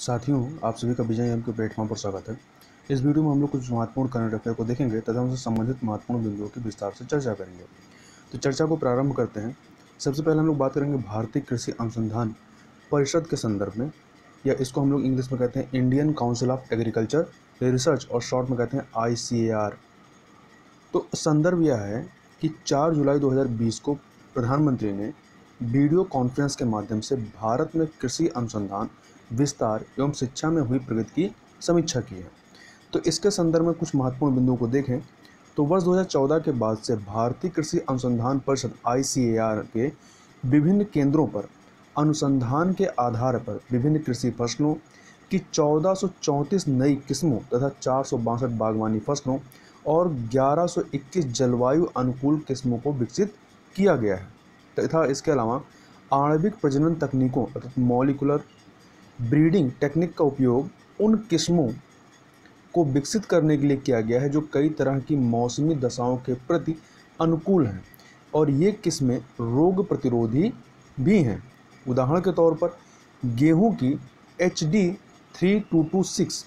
साथियों, आप सभी का विजय एम के प्लेटफॉर्म पर स्वागत है। इस वीडियो में हम लोग कुछ महत्वपूर्ण करंट अफेयर को देखेंगे तथा उनसे संबंधित महत्वपूर्ण बिंदुओं की विस्तार से चर्चा करेंगे। तो चर्चा को प्रारंभ करते हैं। सबसे पहले हम लोग बात करेंगे भारतीय कृषि अनुसंधान परिषद के संदर्भ में, या इसको हम लोग इंग्लिश में कहते हैं Indian council of agriculture research और शॉर्ट में कहते हैं ICAR। तो संदर्भ यह है कि 4 जुलाई 2020 को प्रधानमंत्री ने वीडियो कॉन्फ्रेंस के माध्यम से भारत में कृषि अनुसंधान, विस्तार एवं शिक्षा में हुई प्रगति की समीक्षा की है। तो इसके संदर्भ में कुछ महत्वपूर्ण बिंदुओं को देखें तो वर्ष 2014 के बाद से भारतीय कृषि अनुसंधान परिषद ICAR के विभिन्न केंद्रों पर अनुसंधान के आधार पर विभिन्न कृषि फसलों की 1434 नई किस्मों तथा 462 बागवानी फसलों और 1121 जलवायु अनुकूल किस्मों को विकसित किया गया है तथा इसके अलावा आणविक प्रजनन तकनीकों अर्थात मॉलिकुलर ब्रीडिंग टेक्निक का उपयोग उन किस्मों को विकसित करने के लिए किया गया है जो कई तरह की मौसमी दशाओं के प्रति अनुकूल हैं और ये किस्में रोग प्रतिरोधी भी हैं। उदाहरण के तौर पर गेहूं की HD 3226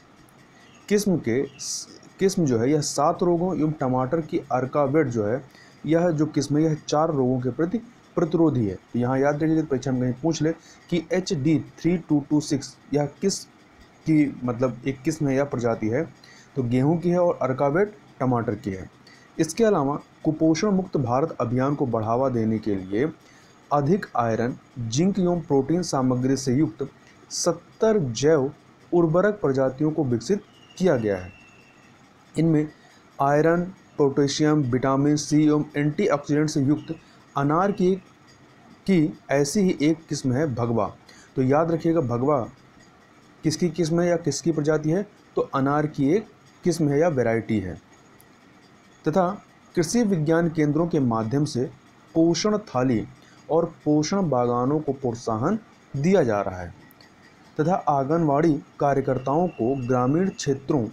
किस्म जो है यह 7 रोगों एवं टमाटर की अर्कावेट जो है यह जो किस्म है यह 4 रोगों के प्रति प्रतिरोधी है। तो यहाँ याद रखिए, परीक्षा में कहीं पूछ ले कि HD 3226 यह किस की मतलब एक किस्म है या प्रजाति है, तो गेहूं की है और अर्कावेट टमाटर की है। इसके अलावा कुपोषण मुक्त भारत अभियान को बढ़ावा देने के लिए अधिक आयरन, जिंक एवं प्रोटीन सामग्री से युक्त 70 जैव उर्वरक प्रजातियों को विकसित किया गया है। इनमें आयरन, पोटेशियम, विटामिन C एवं एंटीऑक्सीडेंट से युक्त अनार की ऐसी ही एक किस्म है भगवा। तो याद रखिएगा, भगवा किसकी किस्म है या किसकी प्रजाति है, तो अनार की एक किस्म है या वैरायटी है। तथा कृषि विज्ञान केंद्रों के माध्यम से पोषण थाली और पोषण बागानों को प्रोत्साहन दिया जा रहा है तथा आंगनवाड़ी कार्यकर्ताओं को ग्रामीण क्षेत्रों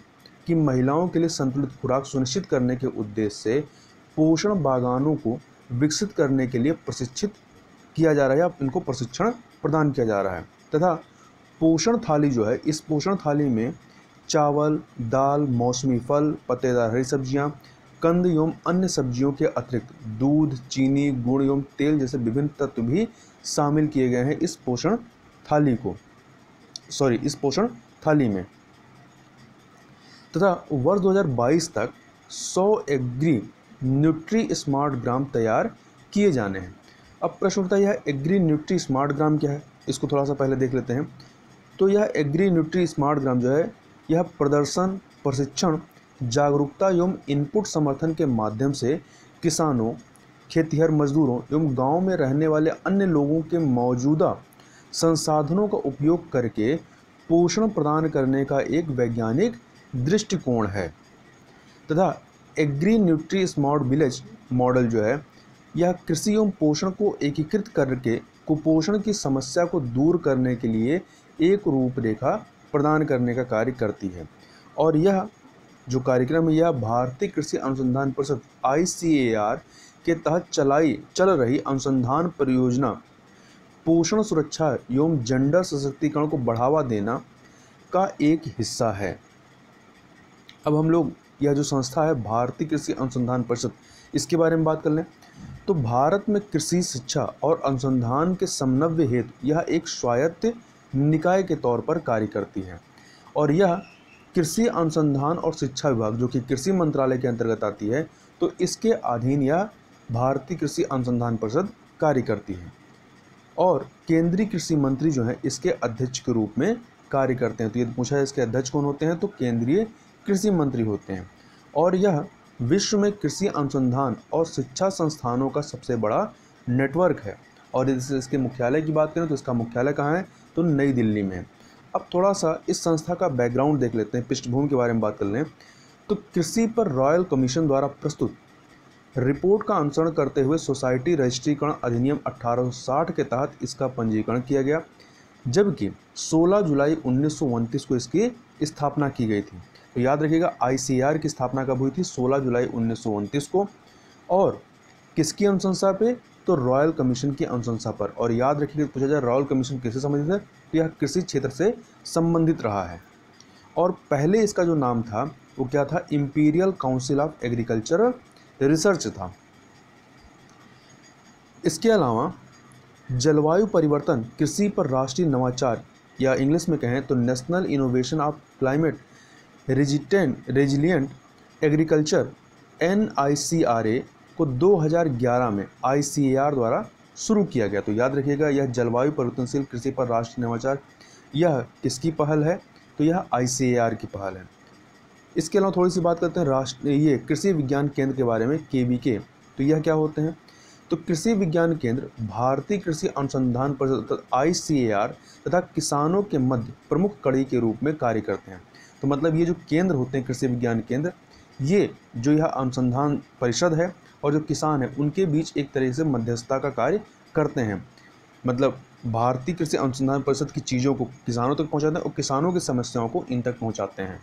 की महिलाओं के लिए संतुलित खुराक सुनिश्चित करने के उद्देश्य से पोषण बागानों को विकसित करने के लिए प्रशिक्षित किया जा रहा है या इनको प्रशिक्षण प्रदान किया जा रहा है। तथा पोषण थाली जो है, इस पोषण थाली में चावल, दाल, मौसमी फल, पत्तेदार हरी सब्जियां, कंद एवं अन्य सब्जियों के अतिरिक्त दूध, चीनी, गुड़ एवं तेल जैसे विभिन्न तत्व भी शामिल किए गए हैं इस पोषण थाली में। तथा वर्ष 2022 तक 100 एग्री न्यूट्री स्मार्ट ग्राम तैयार किए जाने हैं। अब प्रश्न उठता है, यह एग्री न्यूट्री स्मार्ट ग्राम क्या है, इसको थोड़ा सा पहले देख लेते हैं। तो यह एग्री न्यूट्री स्मार्ट ग्राम जो है यह प्रदर्शन, प्रशिक्षण, जागरूकता एवं इनपुट समर्थन के माध्यम से किसानों, खेतिहर मजदूरों एवं गांव में रहने वाले अन्य लोगों के मौजूदा संसाधनों का उपयोग करके पोषण प्रदान करने का एक वैज्ञानिक दृष्टिकोण है। तथा agri nutri smart village model जो है यह कृषि एवं पोषण को एकीकृत करके कुपोषण की समस्या को दूर करने के लिए एक रूपरेखा प्रदान करने का कार्य करती है। और यह जो कार्यक्रम है यह भारतीय कृषि अनुसंधान परिषद ICAR के तहत चल रही अनुसंधान परियोजना पोषण सुरक्षा एवं जेंडर सशक्तिकरण को बढ़ावा देना का एक हिस्सा है। अब हम लोग यह जो संस्था है भारतीय कृषि अनुसंधान परिषद, इसके बारे में बात कर लें तो भारत में कृषि शिक्षा और अनुसंधान के समन्वय हेतु यह एक स्वायत्त निकाय के तौर पर कार्य करती है और यह कृषि अनुसंधान और शिक्षा विभाग जो कि कृषि मंत्रालय के अंतर्गत आती है, तो इसके अधीन यह भारतीय कृषि अनुसंधान परिषद कार्य करती है और केंद्रीय कृषि मंत्री जो है इसके अध्यक्ष के रूप में कार्य करते हैं। तो ये पूछा है इसके अध्यक्ष कौन होते हैं, तो केंद्रीय कृषि मंत्री होते हैं। और यह विश्व में कृषि अनुसंधान और शिक्षा संस्थानों का सबसे बड़ा नेटवर्क है। और यदि इसके मुख्यालय की बात करें तो इसका मुख्यालय कहाँ है, तो नई दिल्ली में है। अब थोड़ा सा इस संस्था का बैकग्राउंड देख लेते हैं, पृष्ठभूमि के बारे में बात कर लें तो कृषि पर रॉयल कमीशन द्वारा प्रस्तुत रिपोर्ट का अनुसरण करते हुए सोसाइटी रजिस्ट्रीकरण अधिनियम 1860 के तहत इसका पंजीकरण किया गया, जबकि 16 जुलाई 1929 को इसकी स्थापना की गई थी। तो याद रखिएगा ICAR की स्थापना कब हुई थी, 16 जुलाई 1929 को। और किसकी अनुशंसा पे, तो रॉयल कमीशन की अनुशंसा पर। और याद रखिए, पूछा जाए रॉयल कमीशन किससे संबंधित है, तो यह कृषि क्षेत्र से संबंधित रहा है। और पहले इसका जो नाम था वो क्या था, imperial council of agricultural research था। इसके अलावा जलवायु परिवर्तन, कृषि पर राष्ट्रीय नवाचार, या इंग्लिश में कहें तो national innovation of climate resilient agriculture NICRA को 2011 में ICAR द्वारा शुरू किया गया। तो याद रखिएगा, यह जलवायु परिवर्तनशील कृषि पर राष्ट्रीय नवाचार, यह किसकी पहल है, तो यह ICAR की पहल है। इसके अलावा थोड़ी सी बात करते हैं ये कृषि विज्ञान केंद्र के बारे में, KVK। तो यह क्या होते हैं, तो कृषि विज्ञान केंद्र भारतीय कृषि अनुसंधान परिषद ICAR तथा किसानों के मध्य प्रमुख कड़ी के रूप में कार्य करते हैं। तो मतलब ये जो केंद्र होते हैं कृषि विज्ञान केंद्र, ये जो यह अनुसंधान परिषद है और जो किसान है उनके बीच एक तरह से मध्यस्थता का कार्य करते हैं। मतलब भारतीय कृषि अनुसंधान परिषद की चीज़ों को किसानों तक पहुंचाते हैं और किसानों की समस्याओं को इन तक पहुंचाते हैं।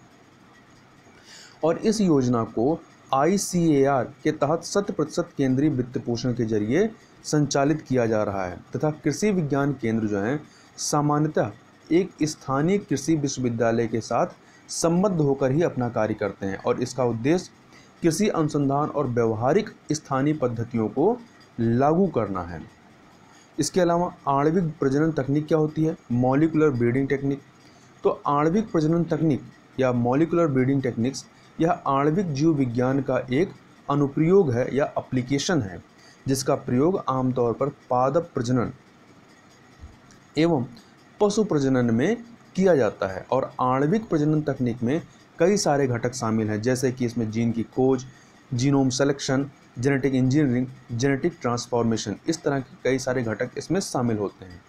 और इस योजना को ICAR के तहत 100% केंद्रीय वित्त पोषण के जरिए संचालित किया जा रहा है तथा कृषि विज्ञान केंद्र जो हैं सामान्यतः एक स्थानीय कृषि विश्वविद्यालय के साथ संबद्ध होकर ही अपना कार्य करते हैं। और इसका उद्देश्य कृषि अनुसंधान और व्यवहारिक स्थानीय पद्धतियों को लागू करना है। इसके अलावा आणविक प्रजनन तकनीक क्या होती है, मॉलिक्यूलर ब्रीडिंग टेक्निक। तो आणविक प्रजनन तकनीक या मॉलिक्यूलर ब्रीडिंग टेक्निक्स, यह आणविक जीव विज्ञान का एक अनुप्रयोग है या एप्लीकेशन है, जिसका प्रयोग आमतौर पर पादप प्रजनन एवं पशु प्रजनन में किया जाता है। और आणविक प्रजनन तकनीक में कई सारे घटक शामिल हैं, जैसे कि इसमें जीन की खोज, genome selection, genetic engineering, genetic transformation, इस तरह के कई सारे घटक इसमें शामिल होते हैं।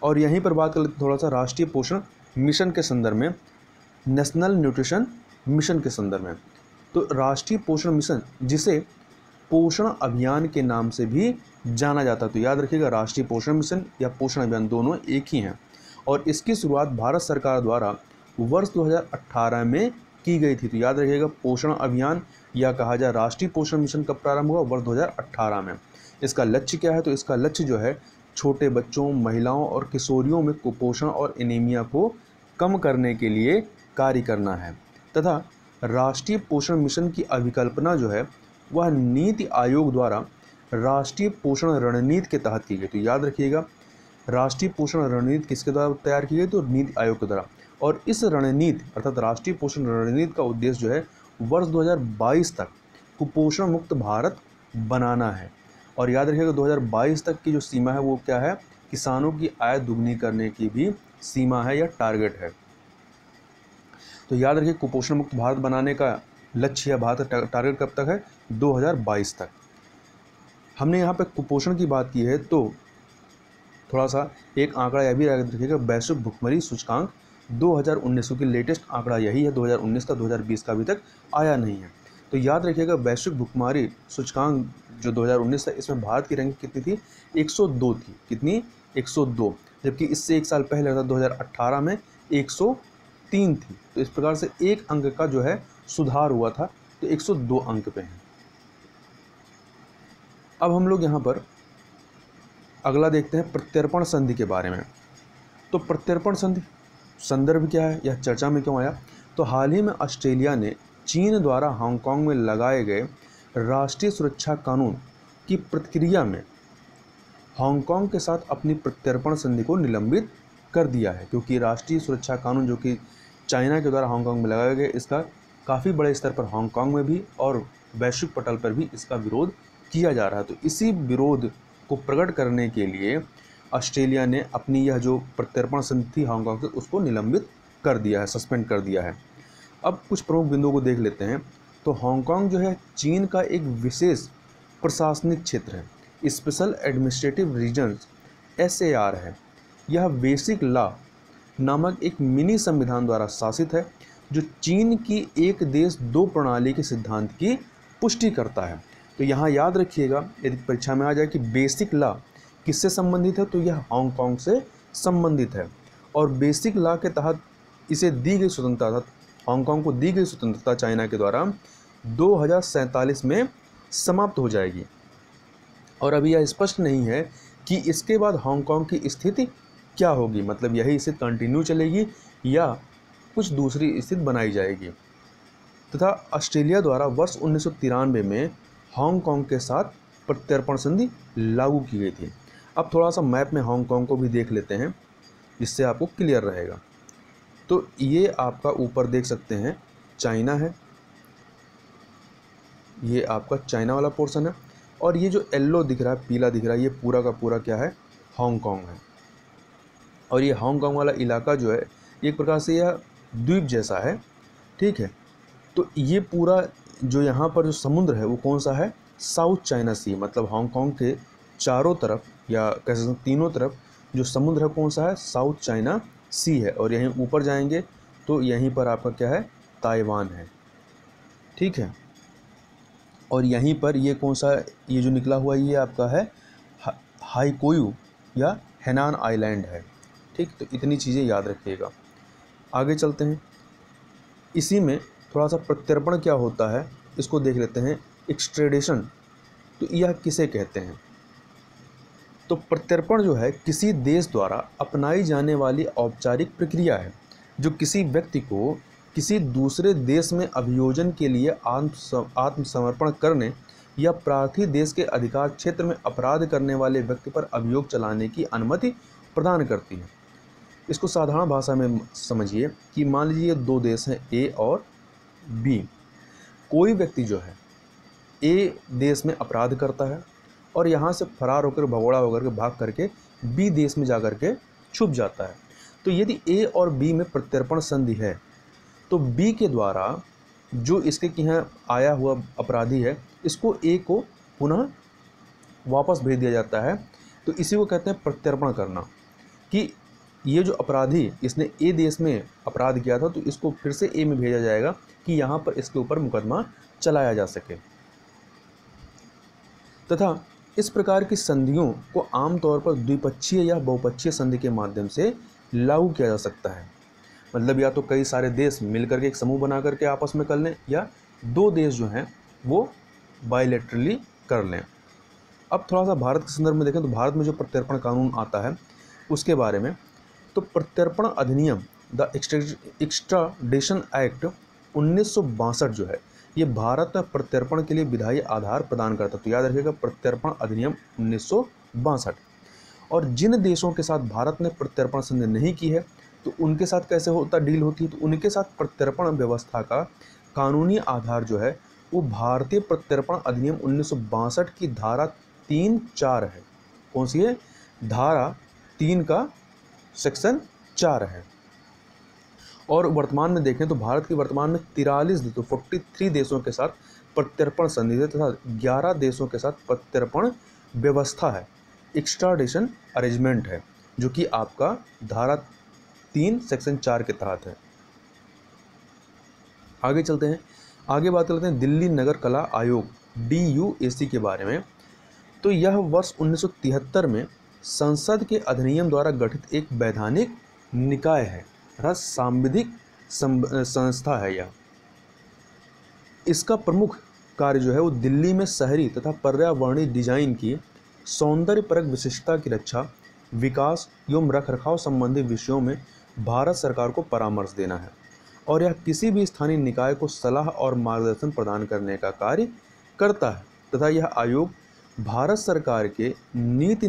और यहीं पर बात कर लेते थोड़ा सा राष्ट्रीय पोषण मिशन के संदर्भ में, नेशनल न्यूट्रिशन मिशन के संदर्भ में। तो राष्ट्रीय पोषण मिशन, जिसे पोषण अभियान के नाम से भी जाना जाता है, तो याद रखिएगा राष्ट्रीय पोषण मिशन या पोषण अभियान दोनों एक ही हैं। और इसकी शुरुआत भारत सरकार द्वारा वर्ष 2018 में की गई थी। तो याद रखिएगा पोषण अभियान या कहा जाए राष्ट्रीय पोषण मिशन कब प्रारंभ हुआ, वर्ष 2018 में। इसका लक्ष्य क्या है, तो इसका लक्ष्य जो है छोटे बच्चों, महिलाओं और किशोरियों में कुपोषण और एनीमिया को कम करने के लिए कार्य करना है। तथा राष्ट्रीय पोषण मिशन की अभिकल्पना जो है वह नीति आयोग द्वारा राष्ट्रीय पोषण रणनीति के तहत की गई। तो याद रखिएगा राष्ट्रीय पोषण रणनीति किसके द्वारा तैयार की गई, तो नीति आयोग के द्वारा। और इस रणनीति अर्थात राष्ट्रीय पोषण रणनीति का उद्देश्य जो है वर्ष 2022 तक कुपोषण मुक्त भारत बनाना है। और याद रखिएगा 2022 तक की जो सीमा है वो क्या है, किसानों की आय दुगनी करने की भी सीमा है या टारगेट है। तो याद रखिए कुपोषण मुक्त भारत बनाने का लक्ष्य या भारत टारगेट कब तक है, 2022 तक। हमने यहाँ पे कुपोषण की बात की है, तो थोड़ा सा एक आंकड़ा यह भी याद रखिएगा, वैश्विक भुखमरी सूचकांक 2019 की लेटेस्ट आंकड़ा यही है, 2019 का, 2020 का अभी तक आया नहीं है। तो याद रखिएगा वैश्विक भुखमरी सूचकांक जो 2019 था, इसमें भारत की रैंकिंग कितनी थी, 102 थी। कितनी, 102, जबकि इससे एक साल पहले अर्थात 2018 में 103 थी। तो इस प्रकार से एक अंक का जो है सुधार हुआ था, तो 102 अंक पे है। अब हम लोग यहाँ पर अगला देखते हैं प्रत्यर्पण संधि के बारे में। तो प्रत्यर्पण संधि संदर्भ क्या है, यह चर्चा में क्यों आया, तो हाल ही में ऑस्ट्रेलिया ने चीन द्वारा हांगकांग में लगाए गए राष्ट्रीय सुरक्षा कानून की प्रतिक्रिया में हांगकांग के साथ अपनी प्रत्यर्पण संधि को निलंबित कर दिया है। क्योंकि राष्ट्रीय सुरक्षा कानून जो कि चाइना के द्वारा हांगकांग में लगाया गया, इसका काफ़ी बड़े स्तर पर हांगकांग में भी और वैश्विक पटल पर भी इसका विरोध किया जा रहा है। तो इसी विरोध को प्रकट करने के लिए ऑस्ट्रेलिया ने अपनी यह जो प्रत्यर्पण संधि थी हांगकांग से, उसको निलंबित कर दिया है, सस्पेंड कर दिया है। अब कुछ प्रमुख बिंदुओं को देख लेते हैं। तो हांगकांग जो है चीन का एक विशेष प्रशासनिक क्षेत्र है, स्पेशल एडमिनिस्ट्रेटिव रीजन्स SAR है। यह बेसिक लॉ नामक एक मिनी संविधान द्वारा शासित है, जो चीन की एक देश दो प्रणाली के सिद्धांत की पुष्टि करता है। तो यहाँ याद रखिएगा यदि परीक्षा में आ जाए कि बेसिक लॉ किससे संबंधित है, तो यह हांगकांग से संबंधित है। और बेसिक लॉ के तहत इसे दी गई स्वतंत्रता, हांगकांग को दी गई स्वतंत्रता चाइना के द्वारा 2047 में समाप्त हो जाएगी। और अभी यह स्पष्ट नहीं है कि इसके बाद हांगकांग की स्थिति क्या होगी, मतलब यही स्थिति कंटिन्यू चलेगी या कुछ दूसरी स्थिति बनाई जाएगी। तथा ऑस्ट्रेलिया द्वारा वर्ष 1993 में हांगकांग के साथ प्रत्यर्पण संधि लागू की गई थी। अब थोड़ा सा मैप में हांगकांग को भी देख लेते हैं, जिससे आपको क्लियर रहेगा। तो ये आपका ऊपर देख सकते हैं चाइना है, ये आपका चाइना वाला पोर्शन है, और ये जो येलो दिख रहा है, पीला दिख रहा है, ये पूरा का पूरा क्या है, हांगकांग है। और ये हांगकांग वाला इलाका जो है एक प्रकार से यह द्वीप जैसा है, ठीक है। तो ये पूरा जो यहाँ पर जो समुद्र है वो कौन सा है, साउथ चाइना सी, मतलब हांगकांग के चारों तरफ या कह सकते हैं तीनों तरफ जो समुद्र है कौन सा है, साउथ चाइना सी है। और यहीं ऊपर जाएंगे तो यहीं पर आपका क्या है, ताइवान है, ठीक है। और यहीं पर ये कौन सा, ये जो निकला हुआ ये आपका है हाईकोयू या हेनान आइलैंड है, ठीक। तो इतनी चीज़ें याद रखिएगा। आगे चलते हैं, इसी में थोड़ा सा प्रत्यर्पण क्या होता है इसको देख लेते हैं। एक्सट्रेडिशन, तो यह किसे कहते हैं? तो प्रत्यर्पण जो है किसी देश द्वारा अपनाई जाने वाली औपचारिक प्रक्रिया है जो किसी व्यक्ति को किसी दूसरे देश में अभियोजन के लिए आत्मसमर्पण करने या प्रार्थी देश के अधिकार क्षेत्र में अपराध करने वाले व्यक्ति पर अभियोग चलाने की अनुमति प्रदान करती है। इसको साधारण भाषा में समझिए कि मान लीजिए दो देश हैं ए और बी। कोई व्यक्ति जो है ए देश में अपराध करता है और यहाँ से फरार होकर भगोड़ा होकर के भाग करके बी देश में जा कर के छुप जाता है। तो यदि ए और बी में प्रत्यर्पण संधि है तो बी के द्वारा जो इसके यहाँ आया हुआ अपराधी है इसको ए को पुनः वापस भेज दिया जाता है। तो इसी को कहते हैं प्रत्यर्पण करना, कि ये जो अपराधी इसने ए देश में अपराध किया था तो इसको फिर से ए में भेजा जाएगा कि यहाँ पर इसके ऊपर मुकदमा चलाया जा सके। तथा इस प्रकार की संधियों को आमतौर पर द्विपक्षीय या बहुपक्षीय संधि के माध्यम से लागू किया जा सकता है। मतलब या तो कई सारे देश मिलकर के एक समूह बना करके आपस में कर लें या दो देश जो हैं वो बायलैटरली कर लें। अब थोड़ा सा भारत के संदर्भ में देखें तो भारत में जो प्रत्यर्पण कानून आता है उसके बारे में, तो प्रत्यर्पण अधिनियम द एक्स्ट्राडिशन एक्ट 1962 जो है ये भारत में प्रत्यर्पण के लिए विधायी आधार प्रदान करता है। तो याद रखिएगा प्रत्यर्पण अधिनियम 1962। और जिन देशों के साथ भारत ने प्रत्यर्पण संधि नहीं की है तो उनके साथ कैसे डील होती है, तो उनके साथ प्रत्यर्पण व्यवस्था का कानूनी आधार जो है वो भारतीय प्रत्यर्पण अधिनियम 1962 की धारा 3(4) है। कौन सी है? धारा 3 का सेक्शन 4 है। और वर्तमान में देखें तो भारत के वर्तमान में 43 देशों के साथ प्रत्यर्पण संधि है तथा 11 देशों के साथ प्रत्यर्पण व्यवस्था है, एक्स्ट्राडिशन अरेंजमेंट है, जो कि आपका धारा 3 सेक्शन 4 के तहत है। आगे चलते हैं, आगे बात करते हैं दिल्ली नगर कला आयोग DUAC के बारे में। तो यह वर्ष 1973 में संसद के अधिनियम द्वारा गठित एक वैधानिक निकाय है तथा सांविधिक संस्था है। यह इसका प्रमुख कार्य जो है वो दिल्ली में शहरी तथा पर्यावरणीय डिजाइन की सौंदर्यपरक विशिष्टता की रक्षा, विकास एवं रखरखाव संबंधी विषयों में भारत सरकार को परामर्श देना है। और यह किसी भी स्थानीय निकाय को सलाह और मार्गदर्शन प्रदान करने का कार्य करता है तथा यह आयोग भारत सरकार के नीति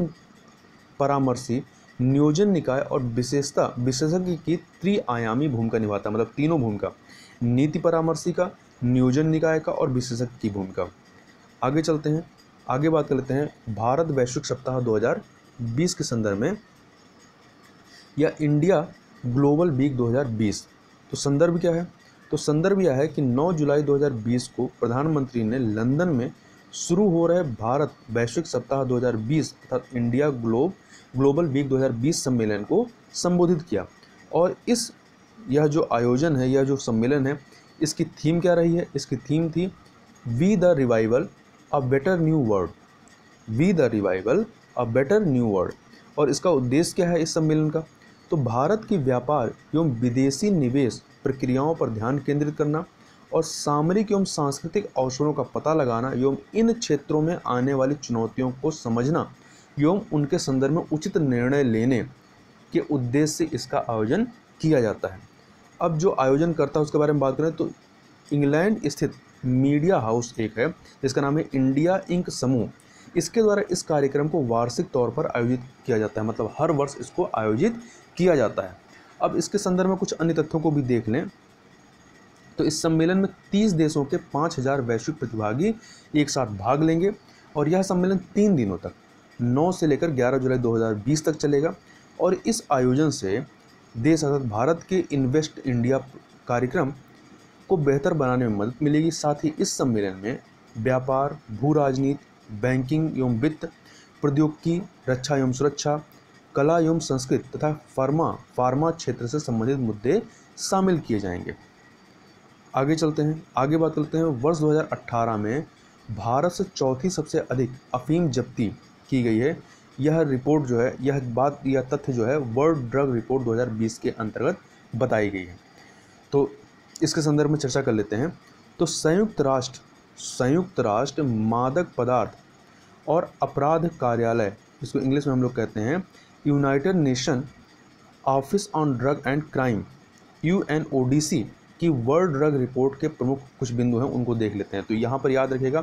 परामर्शी, नियोजन निकाय और विशेषज्ञ की त्रिआयामी भूमिका निभाता है। मतलब तीनों भूमिका, नीति परामर्शी का, नियोजन निकाय का और विशेषज्ञ की भूमिका। आगे चलते हैं, आगे बात कर लेते हैं भारत वैश्विक सप्ताह 2020 के संदर्भ में या इंडिया ग्लोबल वीक 2020। तो संदर्भ क्या है? तो संदर्भ यह है कि 9 जुलाई 2020 को प्रधानमंत्री ने लंदन में शुरू हो रहे भारत वैश्विक सप्ताह 2020 अर्थात इंडिया ग्लोबल वीक 2020 सम्मेलन को संबोधित किया। और यह जो आयोजन है, यह जो सम्मेलन है, इसकी थीम क्या रही है? इसकी थीम थी we the revival a better new world, we the revival a better new world. और इसका उद्देश्य क्या है इस सम्मेलन का? तो भारत की व्यापार एवं विदेशी निवेश प्रक्रियाओं पर ध्यान केंद्रित करना और सामरिक एवं सांस्कृतिक अवसरों का पता लगाना एवं इन क्षेत्रों में आने वाली चुनौतियों को समझना एवं उनके संदर्भ में उचित निर्णय लेने के उद्देश्य से इसका आयोजन किया जाता है। अब जो आयोजन करता है उसके बारे में बात करें तो इंग्लैंड स्थित मीडिया हाउस एक है जिसका नाम है इंडिया इंक समूह। इसके द्वारा इस कार्यक्रम को वार्षिक तौर पर आयोजित किया जाता है, मतलब हर वर्ष इसको आयोजित किया जाता है। अब इसके संदर्भ में कुछ अन्य तथ्यों को भी देख लें तो इस सम्मेलन में 30 देशों के 5000 वैश्विक प्रतिभागी एक साथ भाग लेंगे और यह सम्मेलन 3 दिनों तक 9 से लेकर 11 जुलाई 2020 तक चलेगा। और इस आयोजन से देश अर्थात भारत के इन्वेस्ट इंडिया कार्यक्रम को बेहतर बनाने में मदद मिलेगी। साथ ही इस सम्मेलन में व्यापार, भू राजनीति, बैंकिंग एवं वित्त, प्रौद्योगिकी, रक्षा एवं सुरक्षा, कला एवं संस्कृति तथा फार्मा क्षेत्र से संबंधित मुद्दे शामिल किए जाएंगे। आगे चलते हैं, आगे बात करते हैं। वर्ष 2018 में भारत से चौथी सबसे अधिक अफीम जब्ती की गई है। यह रिपोर्ट जो है, यह तथ्य जो है वर्ल्ड ड्रग रिपोर्ट 2020 के अंतर्गत बताई गई है। तो इसके संदर्भ में चर्चा कर लेते हैं। तो संयुक्त राष्ट्र मादक पदार्थ और अपराध कार्यालय, इसको इंग्लिश में हम लोग कहते हैं United nation office on drug and crime, UNODC की वर्ल्ड ड्रग रिपोर्ट के प्रमुख कुछ बिंदु हैं, उनको देख लेते हैं। तो यहाँ पर याद रखिएगा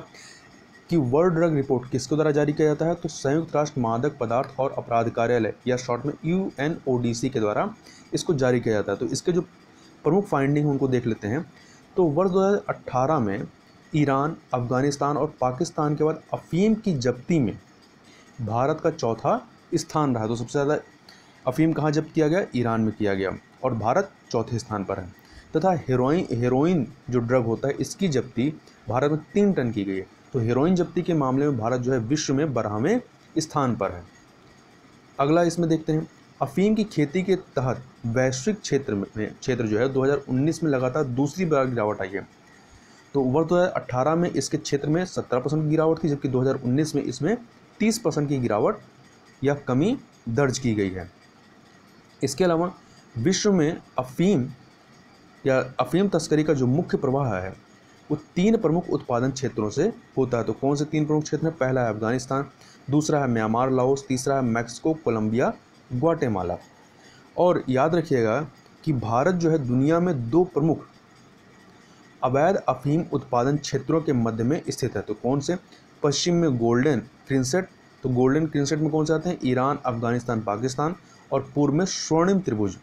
कि वर्ल्ड ड्रग रिपोर्ट किसके द्वारा जारी किया जाता है, तो संयुक्त राष्ट्र मादक पदार्थ और अपराध कार्यालय या शॉर्ट में UNODC के द्वारा इसको जारी किया जाता है। तो इसके जो प्रमुख फाइंडिंग उनको देख लेते हैं। तो वर्ष 2018 में ईरान, अफगानिस्तान और पाकिस्तान के बाद अफीम की जब्ती में भारत का चौथा स्थान रहा। तो सबसे ज़्यादा अफीम कहाँ जब्त किया गया, ईरान में किया गया और भारत चौथे स्थान पर है। तथा हेरोइन जो ड्रग होता है इसकी जब्ती भारत में 3 टन की गई है। तो हेरोइन जब्ती के मामले में भारत जो है विश्व में 12वें स्थान पर है। अगला इसमें देखते हैं, अफीम की खेती के तहत वैश्विक क्षेत्र जो है 2019 में लगातार दूसरी बार गिरावट आई है। तो वर्ष 2018 में इसके क्षेत्र में 17% की गिरावट थी, जबकि 2019 में इसमें 30% की गिरावट या कमी दर्ज की गई है। इसके अलावा विश्व में अफीम तस्करी का जो मुख्य प्रवाह है वो 3 प्रमुख उत्पादन क्षेत्रों से होता है। तो कौन से 3 प्रमुख क्षेत्र हैं, पहला है अफगानिस्तान, दूसरा है म्यांमार लाओस, तीसरा है मैक्सिको, कोलंबिया, ग्वाटेमाला। और याद रखिएगा कि भारत जो है दुनिया में 2 प्रमुख अवैध अफीम उत्पादन क्षेत्रों के मध्य में स्थित है। तो कौन से, पश्चिम में गोल्डन क्रिंसेट, तो गोल्डन क्रिंसेट में कौन से आते हैं, ईरान, अफगानिस्तान, पाकिस्तान, और पूर्व में स्वर्णिम त्रिभुज,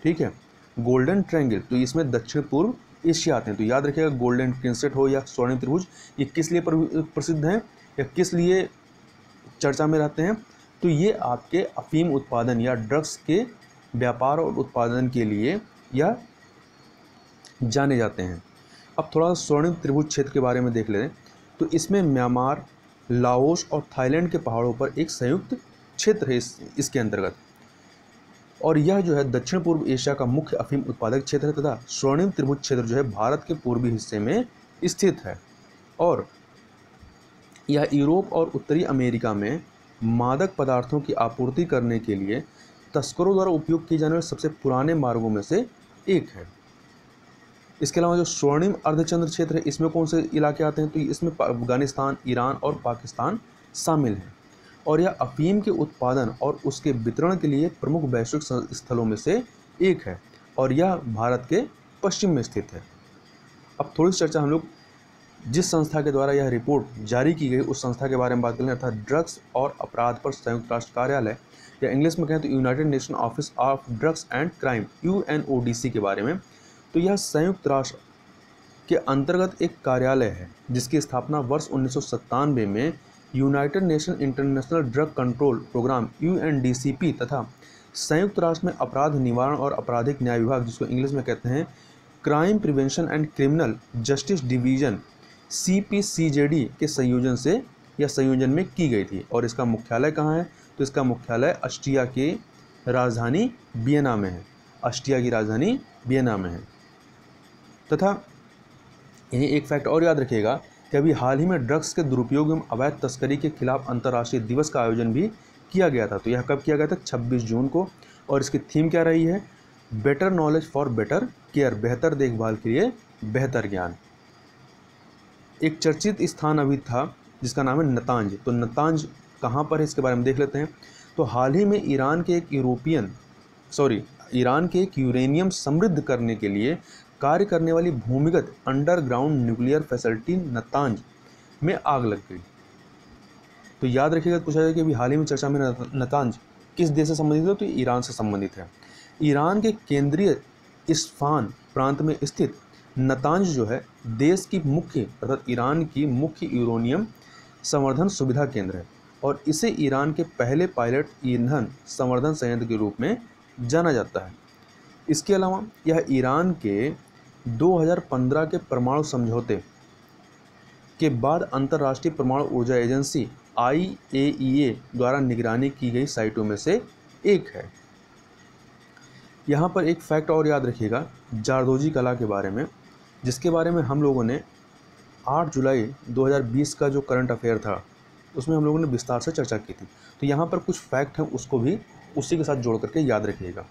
ठीक है, गोल्डन ट्रायंगल, तो इसमें दक्षिण पूर्व एशिया आते हैं। तो याद रखिएगा गोल्डन क्रिंसेट हो या स्वर्णिम त्रिभुज, ये किस लिए प्रसिद्ध हैं या किस लिए चर्चा में रहते हैं, तो ये आपके अफीम उत्पादन या ड्रग्स के व्यापार और उत्पादन के लिए या जाने जाते हैं। अब थोड़ा स्वर्णिम त्रिभुज क्षेत्र के बारे में देख लें। तो इसमें म्यांमार, लाओस और थाईलैंड के पहाड़ों पर एक संयुक्त क्षेत्र है इसके अंतर्गत, और यह जो है दक्षिण पूर्व एशिया का मुख्य अफीम उत्पादक क्षेत्र है तथा स्वर्णिम त्रिभुज क्षेत्र जो है भारत के पूर्वी हिस्से में स्थित है। और यह यूरोप और उत्तरी अमेरिका में मादक पदार्थों की आपूर्ति करने के लिए तस्करों द्वारा उपयोग किए जाने वाले सबसे पुराने मार्गों में से एक है। इसके अलावा जो स्वर्णिम अर्धचंद्र क्षेत्र है इसमें कौन से इलाके आते हैं, तो इसमें अफगानिस्तान, ईरान और पाकिस्तान शामिल हैं। और यह अफीम के उत्पादन और उसके वितरण के लिए प्रमुख वैश्विक स्थलों में से एक है और यह भारत के पश्चिम में स्थित है। अब थोड़ी सी चर्चा हम लोग जिस संस्था के द्वारा यह रिपोर्ट जारी की गई उस संस्था के बारे में बात करें, अर्थात ड्रग्स और अपराध पर संयुक्त राष्ट्र कार्यालय या इंग्लिश में कहें तो United nation office of drugs and crime, UNODC के बारे में। तो यह संयुक्त राष्ट्र के अंतर्गत एक कार्यालय है जिसकी स्थापना वर्ष 1997 में United Nation International Drug Control Programme UNDCP तथा संयुक्त राष्ट्र में अपराध निवारण और आपराधिक न्याय विभाग, जिसको इंग्लिश में कहते हैं crime prevention and criminal justice division, CPCJD के संयोजन में की गई थी। और इसका मुख्यालय कहाँ है, तो इसका मुख्यालय ऑस्ट्रिया की राजधानी वियना में है। तथा यही एक फैक्ट और याद रखिएगा कि अभी हाल ही में ड्रग्स के दुरुपयोग एवं अवैध तस्करी के खिलाफ अंतर्राष्ट्रीय दिवस का आयोजन भी किया गया था। तो यह कब किया गया था, 26 जून को, और इसकी थीम क्या रही है, better knowledge for better care, बेहतर देखभाल के लिए बेहतर ज्ञान। एक चर्चित स्थान अभी था जिसका नाम है नतांज। तो नतांज कहाँ पर है इसके बारे में देख लेते हैं। तो हाल ही में ईरान के एक यूरेनियम समृद्ध करने के लिए कार्य करने वाली भूमिगत अंडरग्राउंड न्यूक्लियर फैसिलिटी नतांज में आग लग गई। तो याद रखिएगा, पूछा जाए कि अभी हाल ही में चर्चा में नतांज किस देश से संबंधित है, तो ईरान से संबंधित है। ईरान के केंद्रीय इस्फान प्रांत में स्थित नतांज जो है देश की मुख्य अर्थात ईरान की मुख्य यूरेनियम संवर्धन सुविधा केंद्र है और इसे ईरान के पहले पायलट ईंधन संवर्धन संयंत्र के रूप में जाना जाता है। इसके अलावा यह ईरान के 2015 के परमाणु समझौते के बाद अंतर्राष्ट्रीय परमाणु ऊर्जा एजेंसी IAEA द्वारा निगरानी की गई साइटों में से एक है। यहाँ पर एक फैक्ट और याद रखिएगा जारदोजी कला के बारे में, जिसके बारे में हम लोगों ने 8 जुलाई 2020 का जो करंट अफेयर था उसमें हम लोगों ने विस्तार से चर्चा की थी। तो यहाँ पर कुछ फैक्ट हैं, उसको भी उसी के साथ जोड़ करके याद रखिएगा।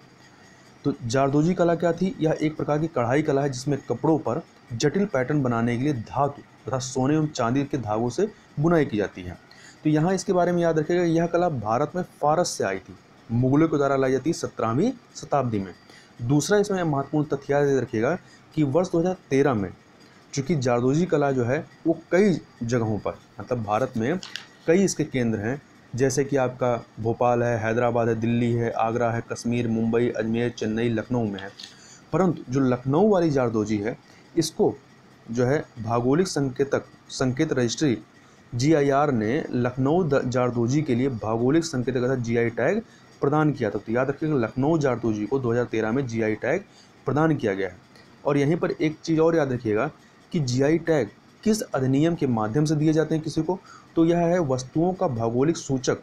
तो जारदोजी कला क्या थी? यह एक प्रकार की कढ़ाई कला है जिसमें कपड़ों पर जटिल पैटर्न बनाने के लिए धातु तथा सोने एवं चांदी के धागों से बुनाई की जाती है। तो यहाँ इसके बारे में याद रखिएगा, यह कला भारत में फारस से आई थी, मुगलों के द्वारा लाई जाती 17वीं शताब्दी में। दूसरा इसमें महत्वपूर्ण तथ्य याद रखिएगा कि वर्ष 2013 में चूँकि जारदोजी कला जो है वो कई जगहों पर मतलब भारत में कई इसके केंद्र हैं, जैसे कि आपका भोपाल है, हैदराबाद है, दिल्ली है, आगरा है, कश्मीर, मुंबई, अजमेर, चेन्नई, लखनऊ में है। परंतु जो लखनऊ वाली जारदोजी है इसको जो है भौगोलिक संकेत रजिस्ट्री GIR ने लखनऊ जारदोजी के लिए भौगोलिक संकेत का GI टैग प्रदान किया था। तो याद रखिएगा लखनऊ जारदोजी को 2013 में GI टैग प्रदान किया गया है। और यहीं पर एक चीज़ और याद रखिएगा कि GI टैग किस अधिनियम के माध्यम से दिए जाते हैं किसी को, तो यह है वस्तुओं का भौगोलिक सूचक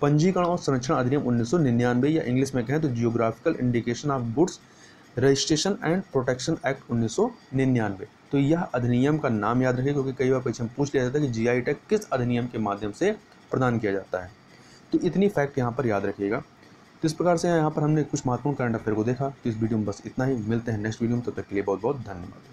पंजीकरण और संरक्षण अधिनियम 1999 या इंग्लिश में कहें तो geographical indication of goods registration and protection act 1999। तो यह अधिनियम का नाम याद रखिए क्योंकि कई बार परीक्षा में पूछ लिया जाता है कि GI टैग किस अधिनियम के माध्यम से प्रदान किया जाता है। तो इतनी फैक्ट यहाँ पर याद रखिएगा। तो इस प्रकार से यहाँ पर हमने कुछ महत्वपूर्ण करंट अफेयर को देखा। तो इस वीडियो में बस इतना ही, मिलते हैं नेक्स्ट वीडियो में, तब तक के लिए बहुत बहुत धन्यवाद।